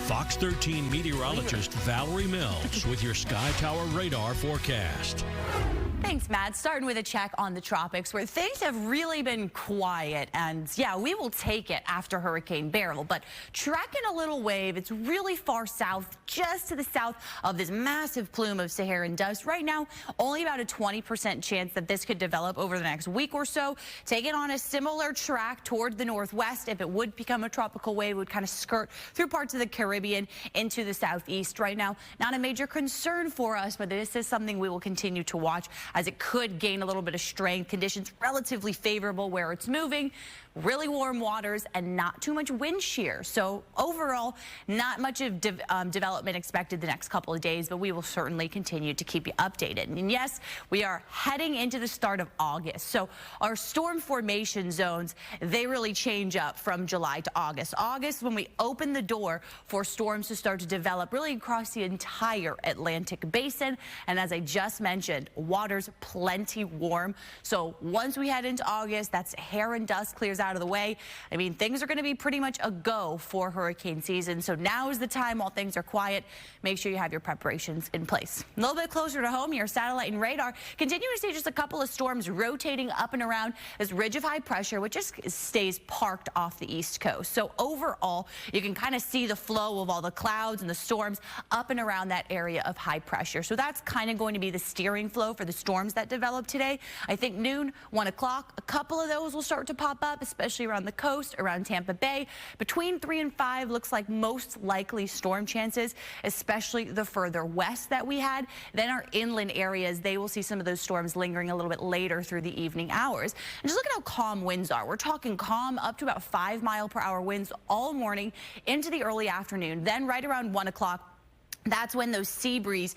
Fox 13 meteorologist Valerie Mills with your Sky Tower radar forecast. Thanks, Matt. Starting with a check on the tropics where things have really been quiet. And yeah, we will take it after Hurricane Beryl. But tracking a little wave, it's really far south, just to the south of this massive plume of Saharan dust. Right now, only about a 20% chance that this could develop over the next week or so. Taking on a similar track toward the northwest. If it would become a tropical wave, it would kind of skirt through parts of the Caribbean into the southeast. Right now, not a major concern for us, but this is something we will continue to watch as it could gain a little bit of strength. Conditions relatively favorable where it's moving. Really warm waters and not too much wind shear. So overall, not much of development expected the next couple of days, but we will certainly continue to keep you updated. And yes, we are heading into the start of August. So our storm formation zones, they really change up from July to August. August, when we open the door for storms to start to develop really across the entire Atlantic basin. And as I just mentioned, water's plenty warm. So once we head into August, that Saharan dust clears out of the way. I mean, things are going to be pretty much a go for hurricane season. So now is the time while things are quiet. Make sure you have your preparations in place. A little bit closer to home, your satellite and radar continue to see just a couple of storms rotating up and around this ridge of high pressure, which just stays parked off the east coast. So overall, you can kind of see the flow of all the clouds and the storms up and around that area of high pressure. So that's kind of going to be the steering flow for the storms that develop today. I think noon, 1 o'clock, a couple of those will start to pop up, especially around the coast, around Tampa Bay. Between 3 and 5 looks like most likely storm chances, especially the further west that we had. Then our inland areas, they will see some of those storms lingering a little bit later through the evening hours. And just look at how calm winds are. We're talking calm up to about 5-mile-per-hour winds all morning into the early afternoon. Then right around 1 o'clock, that's when those sea breeze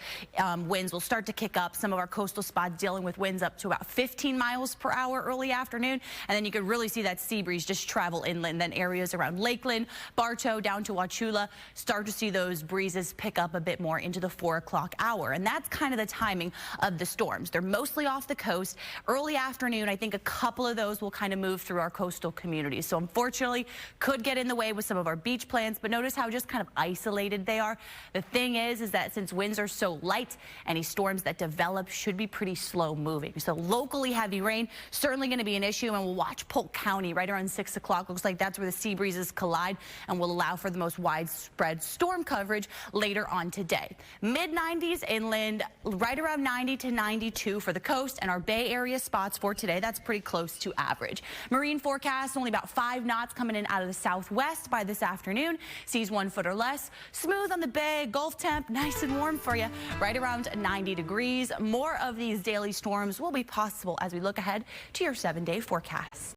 winds will start to kick up. Some of our coastal spots dealing with winds up to about 15 miles per hour early afternoon. And then you can really see that sea breeze just travel inland. Then areas around Lakeland, Bartow, down to Wauchula, start to see those breezes pick up a bit more into the 4 o'clock hour. And that's kind of the timing of the storms. They're mostly off the coast. Early afternoon, I think a couple of those will kind of move through our coastal communities. So unfortunately, could get in the way with some of our beach plans. But notice how just kind of isolated they are. The thing is that since winds are so light, any storms that develop should be pretty slow moving. So locally heavy rain certainly going to be an issue, and we'll watch Polk County right around 6 o'clock. Looks like that's where the sea breezes collide and will allow for the most widespread storm coverage later on today. Mid-90s inland, right around 90 to 92 for the coast, and our Bay Area spots for today, that's pretty close to average. Marine forecast, only about 5 knots coming in out of the southwest by this afternoon. Seas 1 foot or less. Smooth on the bay, Gulf temp, nice and warm for you, right around 90 degrees. More of these daily storms will be possible as we look ahead to your 7-day forecast.